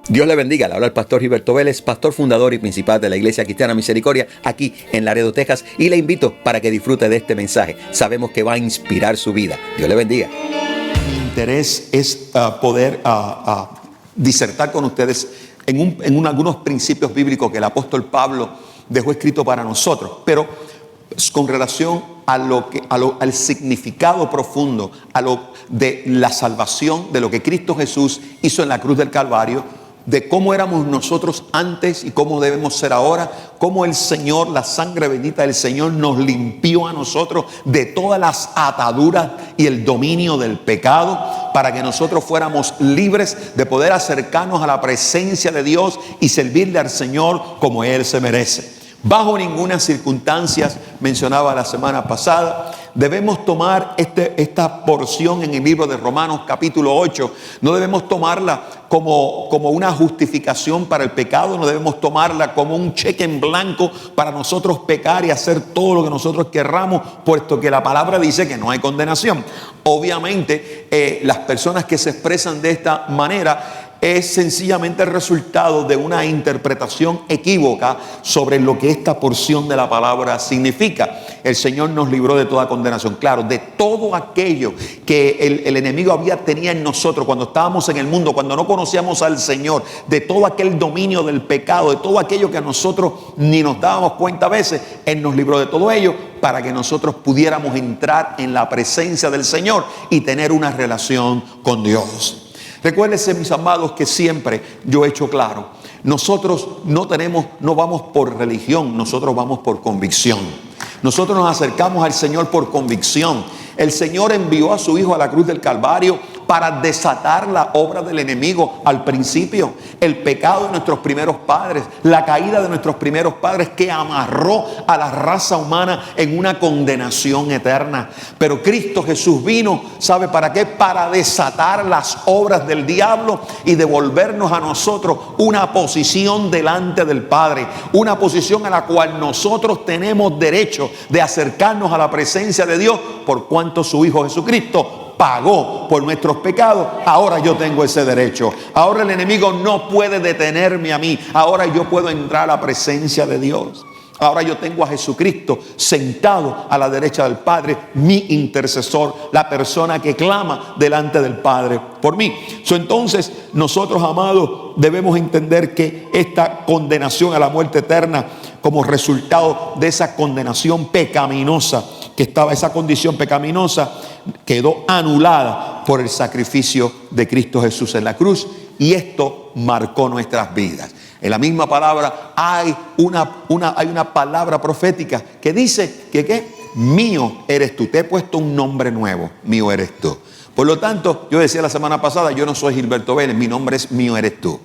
Dios le bendiga. Le habla el pastor Gilberto Vélez, pastor fundador y principal de la Iglesia Cristiana Misericordia aquí en Laredo, Texas, y le invito para que disfrute de este mensaje. Sabemos que va a inspirar su vida. Dios le bendiga. Mi interés es poder disertar con ustedes en algunos principios bíblicos que el apóstol Pablo dejó escrito para nosotros, pero con relación al significado profundo, de la salvación, de lo que Cristo Jesús hizo en la cruz del Calvario, de cómo éramos nosotros antes y cómo debemos ser ahora, cómo el Señor, la sangre bendita del Señor nos limpió a nosotros de todas las ataduras y el dominio del pecado, para que nosotros fuéramos libres de poder acercarnos a la presencia de Dios y servirle al Señor como Él se merece. Bajo ninguna circunstancia, mencionaba la semana pasada, debemos tomar esta porción en el libro de Romanos capítulo 8. No debemos tomarla como una justificación para el pecado. No debemos tomarla como un cheque en blanco para nosotros pecar y hacer todo lo que nosotros querramos, puesto que la palabra dice que no hay condenación. Obviamente, las personas que se expresan de esta manera es sencillamente el resultado de una interpretación equívoca sobre lo que esta porción de la palabra significa. El Señor nos libró de toda condenación, claro, de todo aquello que el enemigo tenía en nosotros cuando estábamos en el mundo, cuando no conocíamos al Señor, de todo aquel dominio del pecado, de todo aquello que a nosotros ni nos dábamos cuenta a veces. Él nos libró de todo ello para que nosotros pudiéramos entrar en la presencia del Señor y tener una relación con Dios. Recuérdense, mis amados, que siempre yo he hecho claro, nosotros no vamos por religión, nosotros vamos por convicción. Nosotros nos acercamos al Señor por convicción. El Señor envió a su Hijo a la cruz del Calvario para desatar la obra del enemigo al principio. El pecado de nuestros primeros padres, la caída de nuestros primeros padres, que amarró a la raza humana en una condenación eterna. Pero Cristo Jesús vino, ¿sabe para qué? Para desatar las obras del diablo y devolvernos a nosotros una posición delante del Padre. Una posición a la cual nosotros tenemos derecho de acercarnos a la presencia de Dios, por cuanto su Hijo Jesucristo pagó por nuestros pecados. Ahora yo tengo ese derecho. Ahora el enemigo no puede detenerme a mí. Ahora yo puedo entrar a la presencia de Dios. Ahora yo tengo a Jesucristo sentado a la derecha del Padre, mi intercesor, la persona que clama delante del Padre por mí. Entonces, nosotros, amados, debemos entender que esta condenación a la muerte eterna, como resultado de esa condenación pecaminosa que estaba, esa condición pecaminosa, quedó anulada por el sacrificio de Cristo Jesús en la cruz, y esto marcó nuestras vidas. En la misma palabra hay una palabra profética que dice que ¿qué? Mío eres tú. Te he puesto un nombre nuevo, mío eres tú. Por lo tanto, yo decía la semana pasada, yo no soy Gilberto Vélez, mi nombre es mío eres tú.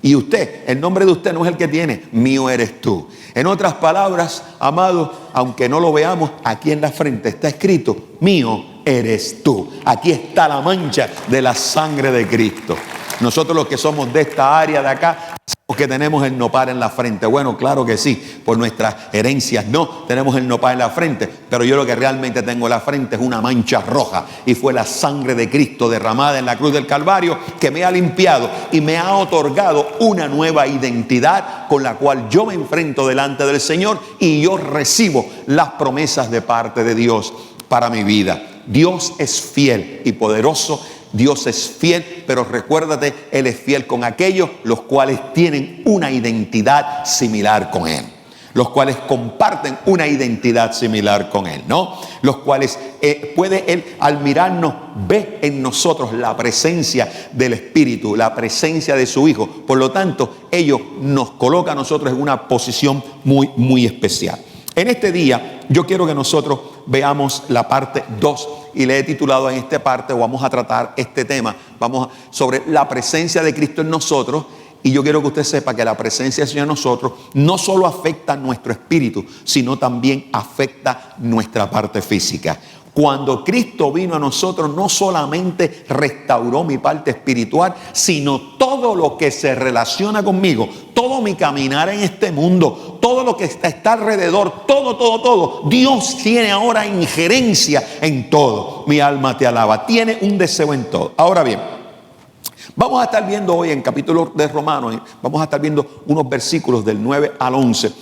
Y usted, el nombre de usted no es el que tiene, mío eres tú. En otras palabras, amado, aunque no lo veamos, aquí en la frente está escrito, mío eres tú. Aquí está la mancha de la sangre de Cristo. Nosotros los que somos de esta área de acá, que tenemos el nopal en la frente. Bueno, claro que sí, por nuestras herencias no tenemos el nopal en la frente, pero yo lo que realmente tengo en la frente es una mancha roja, y fue la sangre de Cristo derramada en la cruz del Calvario que me ha limpiado y me ha otorgado una nueva identidad con la cual yo me enfrento delante del Señor, y yo recibo las promesas de parte de Dios para mi vida. Dios es fiel y poderoso. Dios es fiel, pero recuérdate, Él es fiel con aquellos los cuales tienen una identidad similar con Él. Los cuales comparten una identidad similar con Él, ¿no? Los cuales puede Él, al mirarnos, ve en nosotros la presencia del Espíritu, la presencia de su Hijo. Por lo tanto, ellos nos colocan a nosotros en una posición muy, muy especial. En este día, yo quiero que nosotros veamos la parte 2, y le he titulado en esta parte, o vamos a tratar este tema, sobre la presencia de Cristo en nosotros. Y yo quiero que usted sepa que la presencia del Señor en nosotros no solo afecta nuestro espíritu, sino también afecta nuestra parte física. Cuando Cristo vino a nosotros, no solamente restauró mi parte espiritual, sino todo lo que se relaciona conmigo, todo mi caminar en este mundo, todo lo que está alrededor, todo. Dios tiene ahora injerencia en todo. Mi alma te alaba, tiene un deseo en todo. Ahora bien, Vamos a estar viendo hoy en capítulo de Romanos, vamos a estar viendo unos versículos del 9 al 11.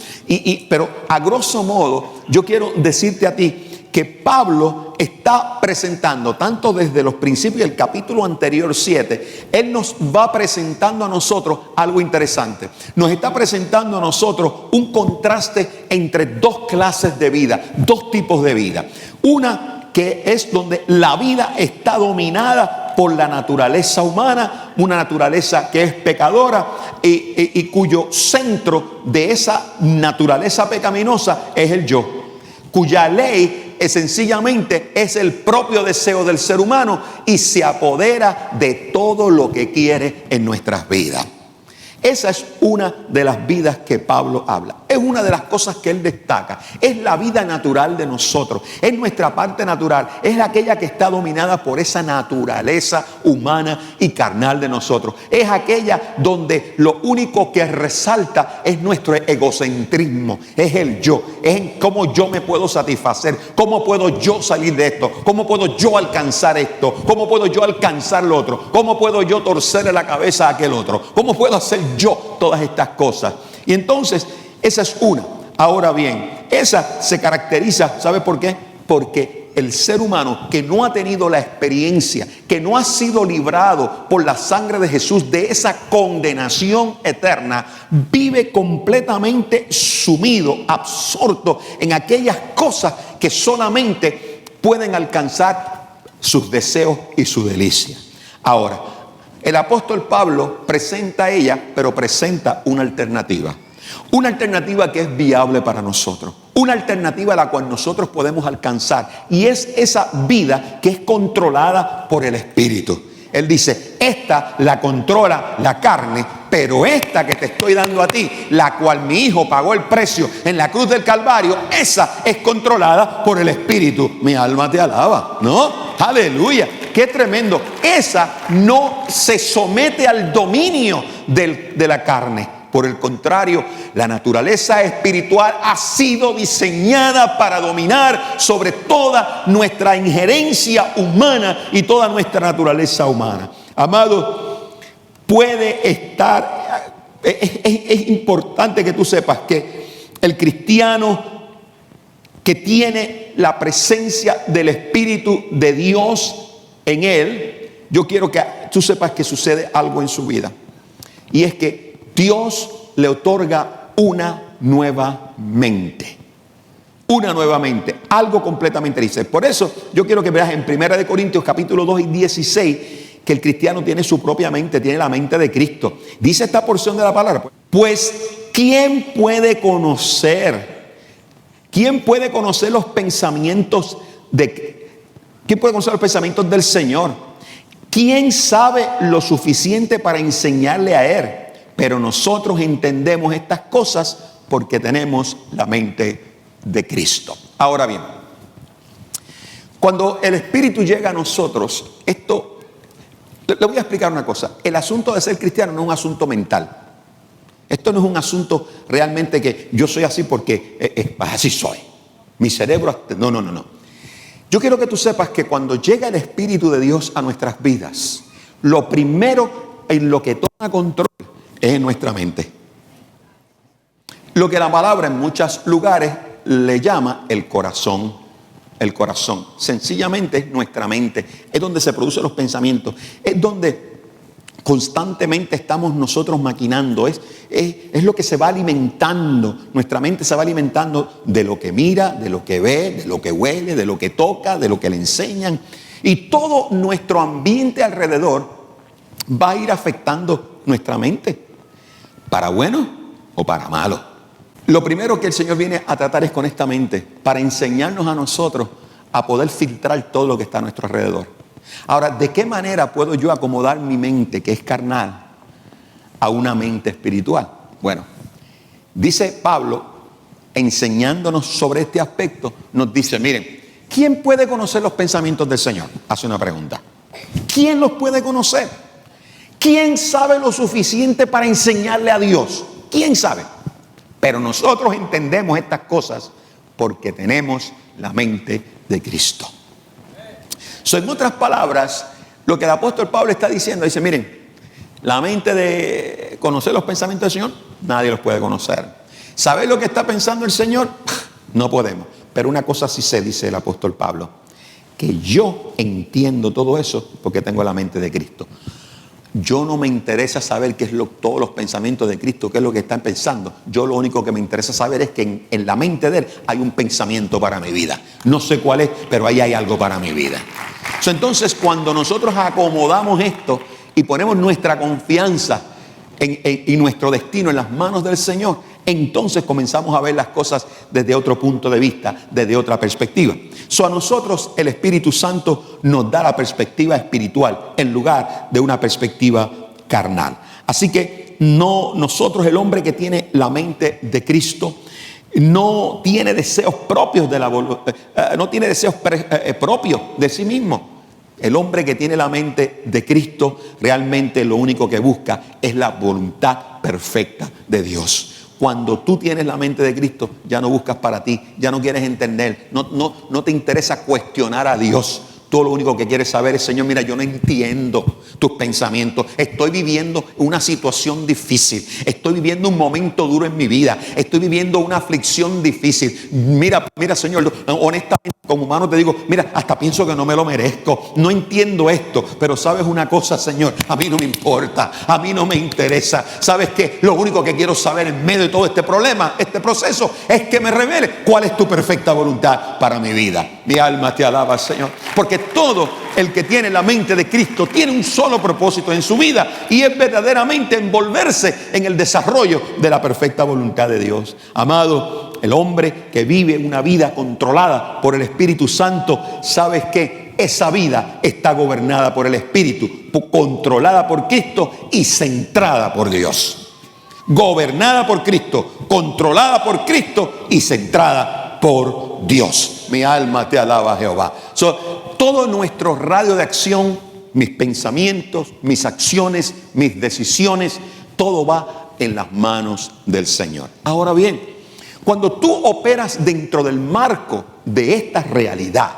Pero a grosso modo, yo quiero decirte a ti que Pablo está presentando, tanto desde los principios del capítulo anterior 7, él nos va presentando a nosotros algo interesante. Nos está presentando a nosotros un contraste entre dos clases de vida, dos tipos de vida. Una que es donde la vida está dominada por la naturaleza humana, una naturaleza que es pecadora y cuyo centro de esa naturaleza pecaminosa es el yo, cuya ley sencillamente es el propio deseo del ser humano y se apodera de todo lo que quiere en nuestras vidas. Esa es una de las vidas que Pablo habla. Es una de las cosas que él destaca. Es la vida natural de nosotros. Es nuestra parte natural. Es aquella que está dominada por esa naturaleza humana y carnal de nosotros. Es aquella donde lo único que resalta es nuestro egocentrismo. Es el yo. Es en cómo yo me puedo satisfacer. Cómo puedo yo salir de esto. Cómo puedo yo alcanzar esto. Cómo puedo yo alcanzar lo otro. Cómo puedo yo torcerle la cabeza a aquel otro. Cómo puedo hacer yo todas estas cosas. Y entonces esa es una. Ahora bien, esa se caracteriza, ¿sabe por qué? Porque el ser humano que no ha tenido la experiencia, que no ha sido librado por la sangre de Jesús de esa condenación eterna, vive completamente sumido, absorto en aquellas cosas que solamente pueden alcanzar sus deseos y su delicia. Ahora, el apóstol Pablo presenta ella, pero presenta una alternativa. Una alternativa que es viable para nosotros. Una alternativa a la cual nosotros podemos alcanzar. Y es esa vida que es controlada por el Espíritu. Él dice, esta la controla la carne, pero esta que te estoy dando a ti, la cual mi Hijo pagó el precio en la cruz del Calvario, esa es controlada por el Espíritu. Mi alma te alaba, ¿no? Aleluya. Qué tremendo. Esa no se somete al dominio de la carne. Por el contrario, la naturaleza espiritual ha sido diseñada para dominar sobre toda nuestra injerencia humana y toda nuestra naturaleza humana. Amado, puede estar, es importante que tú sepas que el cristiano que tiene la presencia del Espíritu de Dios en él, yo quiero que tú sepas que sucede algo en su vida. Y es que Dios le otorga una nueva mente. Una nueva mente. Algo completamente diferente. Por eso yo quiero que veas en 1 Corintios capítulo 2 y 16 que el cristiano tiene su propia mente, tiene la mente de Cristo. Dice esta porción de la palabra. Pues, ¿quién puede conocer? ¿Quién puede conocer los pensamientos ¿quién puede conocer los pensamientos del Señor? ¿Quién sabe lo suficiente para enseñarle a Él? Pero nosotros entendemos estas cosas porque tenemos la mente de Cristo. Ahora bien, cuando el Espíritu llega a nosotros, le voy a explicar una cosa. El asunto de ser cristiano no es un asunto mental. Esto no es un asunto realmente que yo soy así porque así soy. Mi cerebro, no. Yo quiero que tú sepas que cuando llega el Espíritu de Dios a nuestras vidas, lo primero en lo que toma control es en nuestra mente. Lo que la palabra en muchos lugares le llama el corazón. El corazón. Sencillamente es nuestra mente. Es donde se producen los pensamientos. Es donde constantemente estamos nosotros maquinando. Es lo que se va alimentando. Nuestra mente se va alimentando de lo que mira, de lo que ve, de lo que huele, de lo que toca, de lo que le enseñan. Y todo nuestro ambiente alrededor va a ir afectando nuestra mente, para bueno o para malo. Lo primero que el Señor viene a tratar es con esta mente, para enseñarnos a nosotros a poder filtrar todo lo que está a nuestro alrededor. Ahora, ¿de qué manera puedo yo acomodar mi mente, que es carnal, a una mente espiritual? Bueno, dice Pablo, enseñándonos sobre este aspecto, nos dice, miren, ¿quién puede conocer los pensamientos del Señor? Hace una pregunta. ¿Quién los puede conocer? ¿Quién sabe lo suficiente para enseñarle a Dios? ¿Quién sabe? Pero nosotros entendemos estas cosas porque tenemos la mente de Cristo. En otras palabras, lo que el apóstol Pablo está diciendo, dice, miren, La mente de conocer los pensamientos del Señor, nadie los puede conocer. ¿Saber lo que está pensando el Señor? No podemos. Pero una cosa sí sé, dice el apóstol Pablo, que yo entiendo todo eso porque tengo la mente de Cristo. Yo no me interesa saber qué es todos los pensamientos de Cristo, qué es lo que están pensando. Yo lo único que me interesa saber es que en la mente de Él hay un pensamiento para mi vida. No sé cuál es, pero ahí hay algo para mi vida. Entonces, cuando nosotros acomodamos esto y ponemos nuestra confianza y nuestro destino en las manos del Señor, entonces comenzamos a ver las cosas desde otro punto de vista, desde otra perspectiva. A nosotros el Espíritu Santo nos da la perspectiva espiritual en lugar de una perspectiva carnal. Así que nosotros, el hombre que tiene la mente de Cristo, no tiene deseos propios no tiene deseos propios de sí mismo. El hombre que tiene la mente de Cristo realmente lo único que busca es la voluntad perfecta de Dios. Cuando tú tienes la mente de Cristo, ya no buscas para ti, ya no quieres entender, no te interesa cuestionar a Dios. Tú lo único que quieres saber es, Señor, mira, yo no entiendo tus pensamientos. Estoy viviendo una situación difícil. Estoy viviendo un momento duro en mi vida. Estoy viviendo una aflicción difícil. Mira, Señor, honestamente, como humano te digo, mira, hasta pienso que no me lo merezco. No entiendo esto, pero sabes una cosa, Señor, a mí no me importa, a mí no me interesa. ¿Sabes qué? Lo único que quiero saber en medio de todo este problema, este proceso, es que me revele cuál es tu perfecta voluntad para mi vida. Mi alma te alaba, Señor, porque todo el que tiene la mente de Cristo tiene un solo propósito en su vida, y es verdaderamente envolverse en el desarrollo de la perfecta voluntad de Dios. Amado, el hombre que vive una vida controlada por el Espíritu Santo, ¿sabes qué? Esa vida está gobernada por el Espíritu, controlada por Cristo y centrada por Dios. Gobernada por Cristo, controlada por Cristo y centrada por Dios. Mi alma te alaba, Jehová. Todo nuestro radio de acción, mis pensamientos, mis acciones, mis decisiones, todo va en las manos del Señor. Ahora bien, cuando tú operas dentro del marco de esta realidad,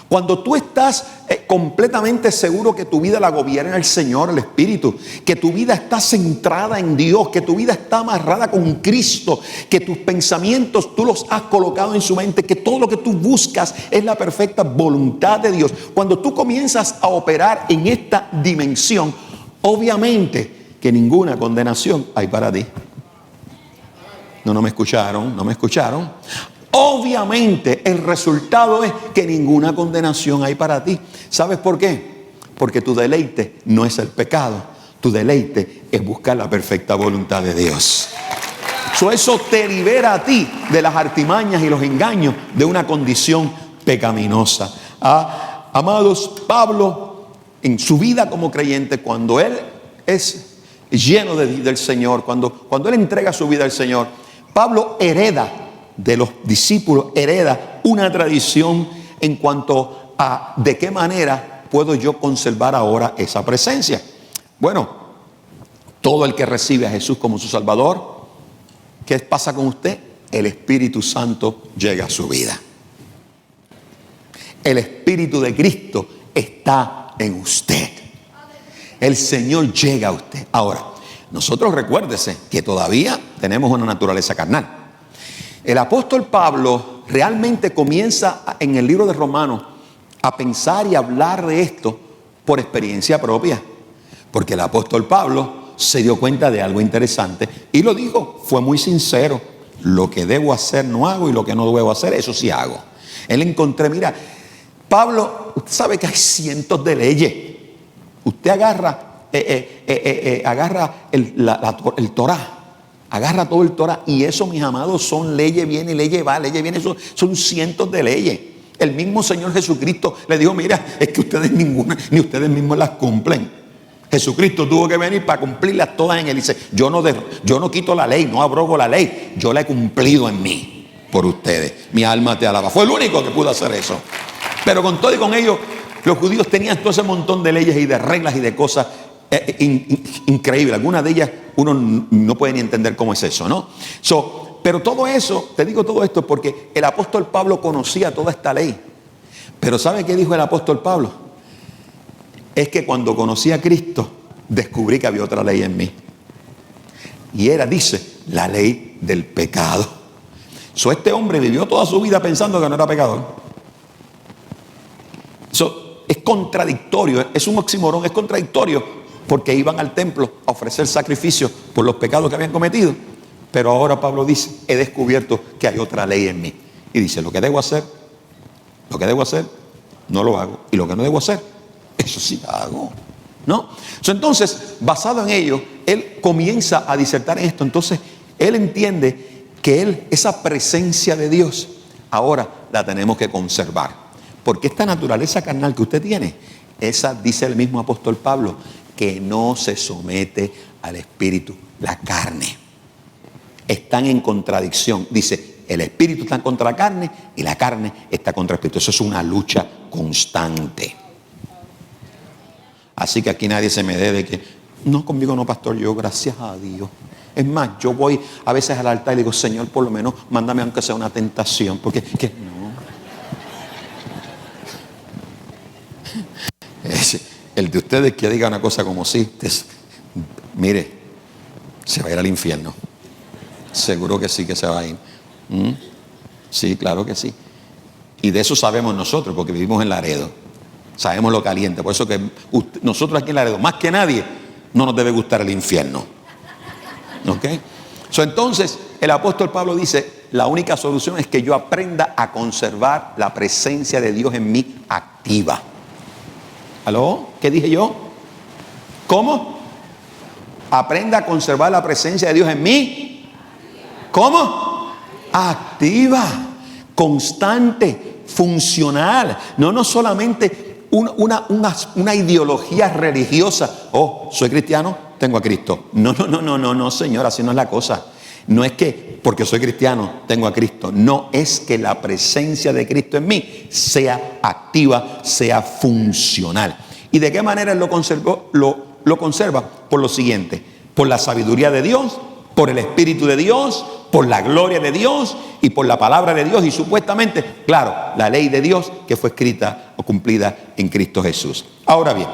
cuando tú estás completamente seguro que tu vida la gobierna el Señor, el Espíritu, que tu vida está centrada en Dios, que tu vida está amarrada con Cristo, que tus pensamientos tú los has colocado en su mente, que todo lo que tú buscas es la perfecta voluntad de Dios. Cuando tú comienzas a operar en esta dimensión, obviamente que ninguna condenación hay para ti. No me escucharon. Obviamente el resultado es que ninguna condenación hay para ti. ¿Sabes por qué? Porque tu deleite no es el pecado. Tu deleite es buscar la perfecta voluntad de Dios. Eso te libera a ti de las artimañas y los engaños de una condición pecaminosa. Amados, Pablo en su vida como creyente, cuando él es lleno del Señor, cuando él entrega su vida al Señor, Pablo hereda de los discípulos, hereda una tradición en cuanto a de qué manera puedo yo conservar ahora esa presencia. Bueno, todo el que recibe a Jesús como su Salvador, ¿qué pasa con usted? El Espíritu Santo llega a su vida. El Espíritu de Cristo está en usted. El Señor llega a usted. Ahora, nosotros recuérdese que todavía tenemos una naturaleza carnal. El apóstol Pablo realmente comienza en el libro de Romanos a pensar y hablar de esto por experiencia propia. Porque el apóstol Pablo se dio cuenta de algo interesante y lo dijo, fue muy sincero. Lo que debo hacer no hago y lo que no debo hacer, eso sí hago. Él encontré, mira, Pablo, usted sabe que hay cientos de leyes. Usted agarra el Torá. Agarra todo el Torá y eso, mis amados, son leyes viene y leyes va, leyes viene, son cientos de leyes. El mismo Señor Jesucristo le dijo, mira, es que ustedes ninguna, ni ustedes mismos las cumplen. Jesucristo tuvo que venir para cumplirlas todas en él. Dice, yo no quito la ley, no abrogo la ley, yo la he cumplido en mí por ustedes. Mi alma te alaba. Fue el único que pudo hacer eso. Pero con todo y con ello, los judíos tenían todo ese montón de leyes y de reglas y de cosas increíble. Algunas de ellas uno no puede ni entender cómo es eso, ¿no? Pero todo eso, te digo todo esto porque el apóstol Pablo conocía toda esta ley. Pero ¿sabe qué dijo el apóstol Pablo? Es que cuando conocí a Cristo, descubrí que había otra ley en mí. Y era, dice, la ley del pecado. Este hombre vivió toda su vida pensando que no era pecador. Es contradictorio, es un oxímoron, es contradictorio, porque iban al templo a ofrecer sacrificios por los pecados que habían cometido. Pero ahora Pablo dice, he descubierto que hay otra ley en mí. Y dice, lo que debo hacer, no lo hago. Y lo que no debo hacer, eso sí hago. ¿No? Entonces, basado en ello, él comienza a disertar en esto. Entonces, él entiende que esa presencia de Dios, ahora la tenemos que conservar. Porque esta naturaleza carnal que usted tiene, esa, dice el mismo apóstol Pablo, que no se somete al espíritu, la carne. Están en contradicción. Dice, el espíritu está contra la carne y la carne está contra el espíritu. Eso es una lucha constante. Así que aquí nadie se me dé de que, no, conmigo no, pastor, yo gracias a Dios. Es más, yo voy a veces al altar y digo, Señor, por lo menos mándame aunque sea una tentación, porque que no. El de ustedes que diga una cosa como si, mire, se va a ir al infierno. Seguro que sí que se va a ir. Sí, claro que sí. Y de eso sabemos nosotros, porque vivimos en Laredo. Sabemos lo caliente. Por eso que nosotros aquí en Laredo, más que nadie, no nos debe gustar el infierno. ¿Ok? Entonces, el apóstol Pablo dice, la única solución es que yo aprenda a conservar la presencia de Dios en mí activa. ¿Aló? ¿Qué dije yo? ¿Cómo? Aprenda a conservar la presencia de Dios en mí. ¿Cómo? Activa, constante, funcional. No solamente una ideología religiosa. Oh, soy cristiano, tengo a Cristo. No, Señor, así no es la cosa. No es que porque soy cristiano tengo a Cristo. No, es que la presencia de Cristo en mí sea activa, sea funcional. ¿Y de qué manera Él lo conserva? Por lo siguiente: por la sabiduría de Dios, por el Espíritu de Dios, por la gloria de Dios y por la palabra de Dios. Y supuestamente, claro, la ley de Dios que fue escrita o cumplida en Cristo Jesús. Ahora bien,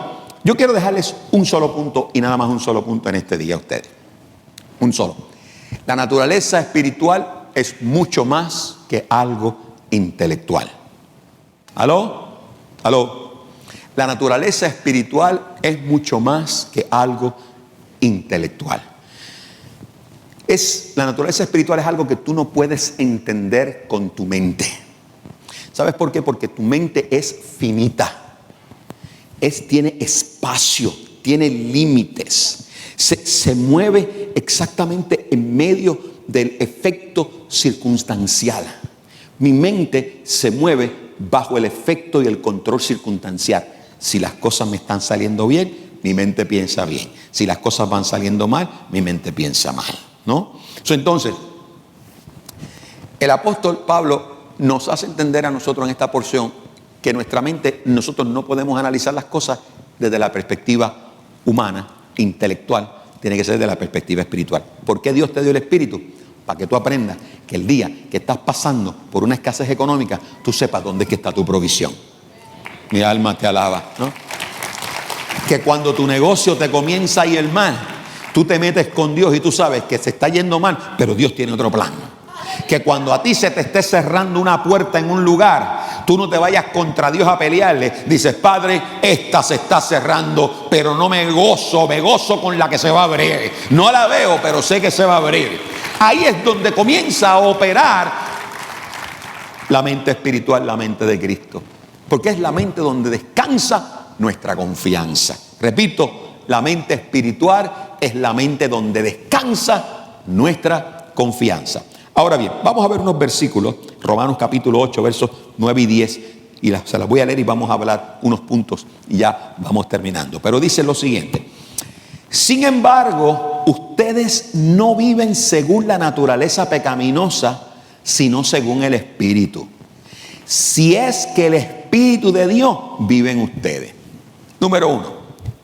yo quiero dejarles un solo punto y nada más un solo punto en este día a ustedes. Un solo. La naturaleza espiritual es mucho más que algo intelectual. ¿Aló? La naturaleza espiritual es mucho más que algo intelectual. La naturaleza espiritual es algo que tú no puedes entender con tu mente. ¿Sabes por qué? Porque tu mente es finita. Tiene espacio, tiene límites. Se mueve exactamente en medio del efecto circunstancial. Mi mente se mueve bajo el efecto y el control circunstancial. Si las cosas me están saliendo bien, mi mente piensa bien. Si las cosas van saliendo mal, mi mente piensa mal, ¿no? Entonces, el apóstol Pablo nos hace entender a nosotros en esta porción que nuestra mente, nosotros no podemos analizar las cosas desde la perspectiva humana, intelectual, tiene que ser de la perspectiva espiritual. ¿Por qué Dios te dio el espíritu? Para que tú aprendas que el día que estás pasando por una escasez económica, tú sepas dónde es que está tu provisión. Mi alma te alaba, ¿no? Que cuando tu negocio te comienza a ir mal, tú te metes con Dios y tú sabes que se está yendo mal, pero Dios tiene otro plan. Que cuando a ti se te esté cerrando una puerta en un lugar, tú no te vayas contra Dios a pelearle. Dices, Padre, esta se está cerrando, pero no me gozo con la que se va a abrir. No la veo, pero sé que se va a abrir. Ahí es donde comienza a operar la mente espiritual, la mente de Cristo. Porque es la mente donde descansa nuestra confianza. Repito, la mente espiritual es la mente donde descansa nuestra confianza. Ahora bien, vamos a ver unos versículos, Romanos capítulo 8, versos 9 y 10, y se las voy a leer y vamos a hablar unos puntos y ya vamos terminando. Pero dice lo siguiente: sin embargo, ustedes no viven según la naturaleza pecaminosa, sino según el Espíritu. Si es que el Espíritu de Dios vive en ustedes. Número 1,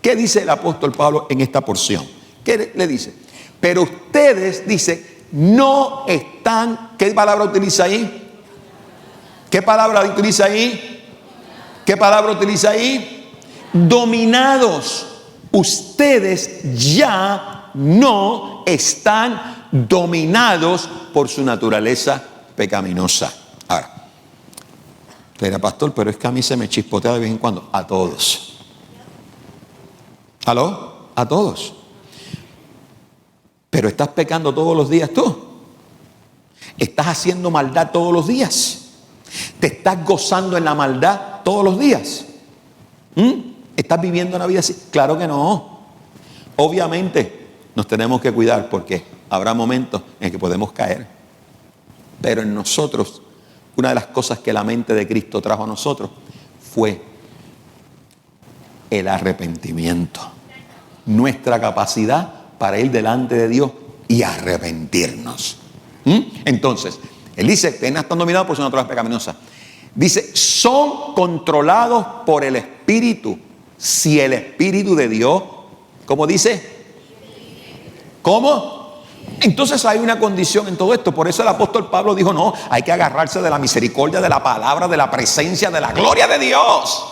¿qué dice el apóstol Pablo en esta porción? ¿Qué le dice? Pero ustedes, dice, no están, ¿qué palabra utiliza ahí? ¿Qué palabra utiliza ahí? ¿Qué palabra utiliza ahí? Dominados ustedes ya no están dominados por su naturaleza pecaminosa. Ahora, usted dirá, pastor, pero es que a mí se me chispotea de vez en cuando. A todos. ¿Aló? A todos. Pero estás pecando todos los días tú. Estás haciendo maldad todos los días. Te estás gozando en la maldad todos los días. ¿Estás viviendo una vida así? Claro que no. Obviamente nos tenemos que cuidar porque habrá momentos en que podemos caer. Pero en nosotros, una de las cosas que la mente de Cristo trajo a nosotros fue el arrepentimiento. Nuestra capacidad para ir delante de Dios y arrepentirnos. Entonces, él dice, ustedes no están dominados por su naturaleza pecaminosa. Dice, son controlados por el Espíritu. Si el Espíritu de Dios, ¿cómo dice? ¿Cómo? Entonces hay una condición en todo esto. Por eso el apóstol Pablo dijo, no, hay que agarrarse de la misericordia, de la palabra, de la presencia, de la gloria de Dios.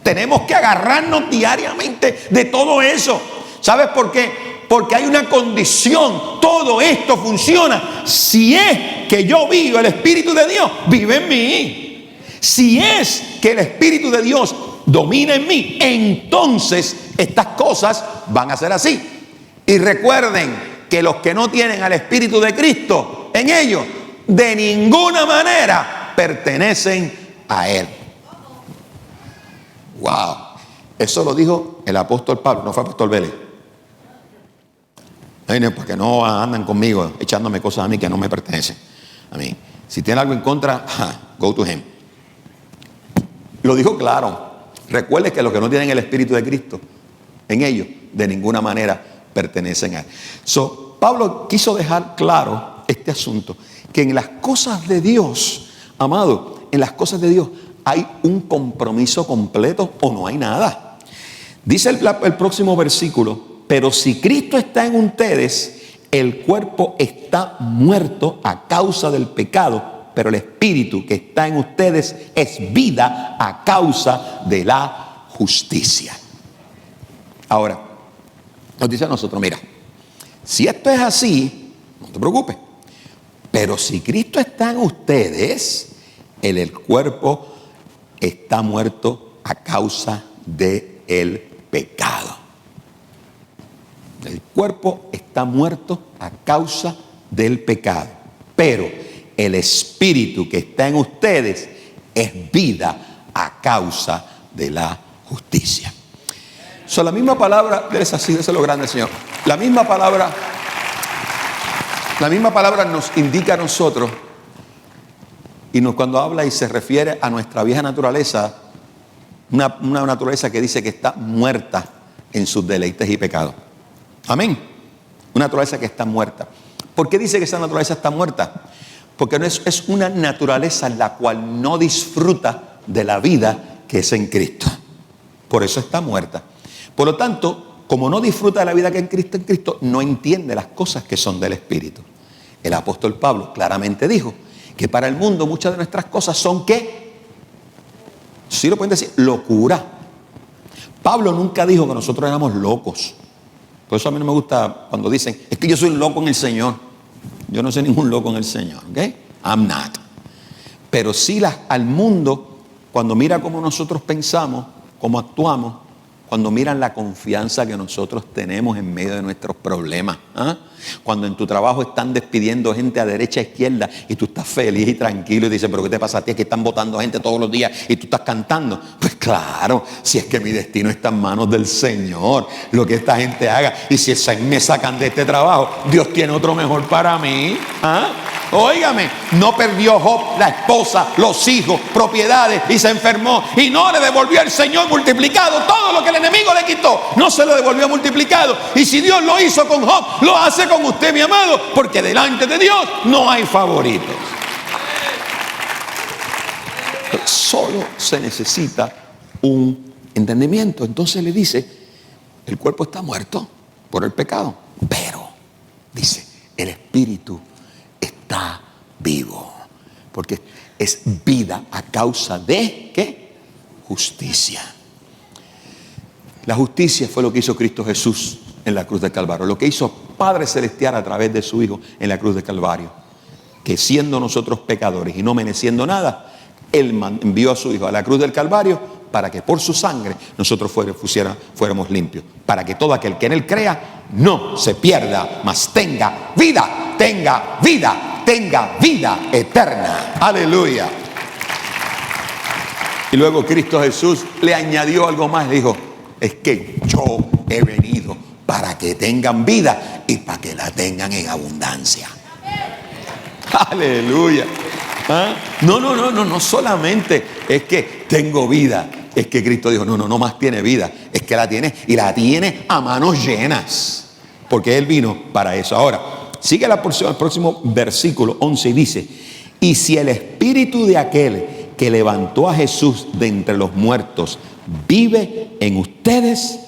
Tenemos que agarrarnos diariamente de todo eso. ¿Sabes por qué? Porque hay una condición. Todo esto funciona si es que yo vivo, el Espíritu de Dios vive en mí. Si es que el Espíritu de Dios domina en mí, entonces estas cosas van a ser así. Y recuerden que los que no tienen al Espíritu de Cristo en ellos, de ninguna manera pertenecen a Él. Wow. Eso lo dijo el apóstol Pablo, no fue el apóstol Vélez. Porque no andan conmigo echándome cosas a mí que no me pertenecen a mí. Si tienen algo en contra, go to him. Lo dijo claro. Recuerde que los que no tienen el Espíritu de Cristo en ellos, de ninguna manera pertenecen a Él. Pablo quiso dejar claro este asunto, que en las cosas de Dios, amado, en las cosas de Dios hay un compromiso completo o no hay nada. Dice el próximo versículo, pero si Cristo está en ustedes, el cuerpo está muerto a causa del pecado, pero el Espíritu que está en ustedes es vida a causa de la justicia. Ahora, nos dice a nosotros, mira, si esto es así, no te preocupes, pero si Cristo está en ustedes, el cuerpo está muerto a causa del pecado. El cuerpo está muerto a causa del pecado, pero el Espíritu que está en ustedes es vida a causa de la justicia. La misma palabra, es así, eso es lo grande, Señor. La misma palabra nos indica a nosotros, y cuando habla y se refiere a nuestra vieja naturaleza, una naturaleza que dice que está muerta en sus deleites y pecados. Amén. Una naturaleza que está muerta. ¿Por qué dice que esa naturaleza está muerta? Porque es una naturaleza en la cual no disfruta de la vida que es en Cristo. Por eso está muerta. Por lo tanto, como no disfruta de la vida que es en Cristo, no entiende las cosas que son del Espíritu. El apóstol Pablo claramente dijo que para el mundo muchas de nuestras cosas son ¿qué? Sí lo pueden decir, locura. Pablo nunca dijo que nosotros éramos locos. Por eso a mí no me gusta cuando dicen, es que yo soy un loco en el Señor. Yo no soy ningún loco en el Señor, ¿ok? I'm not. Pero sí al mundo, cuando mira cómo nosotros pensamos, cómo actuamos, cuando miran la confianza que nosotros tenemos en medio de nuestros problemas, cuando en tu trabajo están despidiendo gente a derecha e izquierda y tú estás feliz y tranquilo y dices, pero ¿qué te pasa a ti? Es que están votando gente todos los días y tú estás cantando. Pues claro, si es que mi destino está en manos del Señor, lo que esta gente haga, y si me sacan de este trabajo, Dios tiene otro mejor para mí. Óigame, no perdió Job la esposa, los hijos, propiedades y se enfermó y no le devolvió el Señor multiplicado todo lo que el enemigo le quitó, no se lo devolvió multiplicado. Y si Dios lo hizo con Job, lo hace con usted, mi amado, porque delante de Dios no hay favoritos. Solo se necesita un entendimiento. Entonces le dice, el cuerpo está muerto por el pecado, pero dice, el Espíritu está vivo, porque es vida a causa de ¿qué? Justicia. La justicia fue lo que hizo Cristo Jesús en la cruz del Calvario, lo que hizo Padre Celestial a través de su Hijo en la cruz del Calvario, que siendo nosotros pecadores y no mereciendo nada, Él envió a su Hijo a la cruz del Calvario para que por su sangre nosotros fuéramos limpios, para que todo aquel que en Él crea no se pierda, mas tenga vida, tenga vida, tenga vida eterna. Aleluya. Y luego Cristo Jesús le añadió algo más, le dijo, es que yo he venido para que tengan vida y para que la tengan en abundancia. Aleluya. ¿Ah? No solamente es que tengo vida, es que Cristo dijo, no más tiene vida, es que la tiene y la tiene a manos llenas, porque Él vino para eso. Ahora, sigue el próximo versículo 11 y dice, y si el espíritu de aquel que levantó a Jesús de entre los muertos vive en ustedes,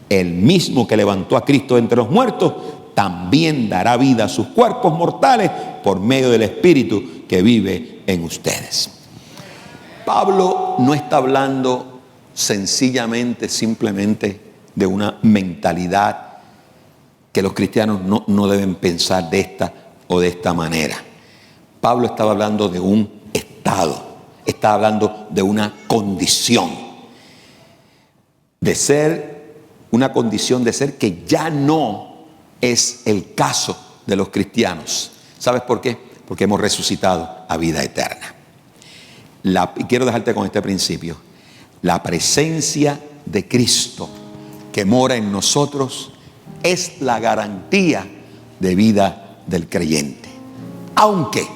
el mismo que levantó a Cristo de entre los muertos también dará vida a sus cuerpos mortales por medio del espíritu que vive en ustedes. Pablo no está hablando simplemente de una mentalidad que los cristianos no deben pensar de esta o de esta manera. Pablo estaba hablando de un estado, está hablando de una condición, de ser una condición de ser que ya no es el caso de los cristianos. ¿Sabes por qué? Porque hemos resucitado a vida eterna. Y quiero dejarte con este principio. La presencia de Cristo que mora en nosotros es la garantía de vida del creyente. Aunque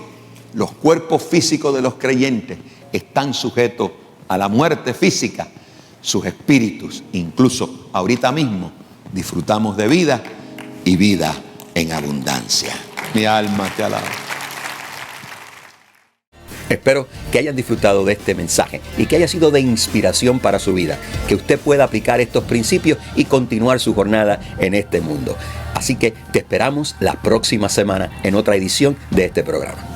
los cuerpos físicos de los creyentes están sujetos a la muerte física, sus espíritus, incluso ahorita mismo, disfrutamos de vida y vida en abundancia. Mi alma te alaba. Espero que hayan disfrutado de este mensaje y que haya sido de inspiración para su vida, que usted pueda aplicar estos principios y continuar su jornada en este mundo. Así que te esperamos la próxima semana en otra edición de este programa.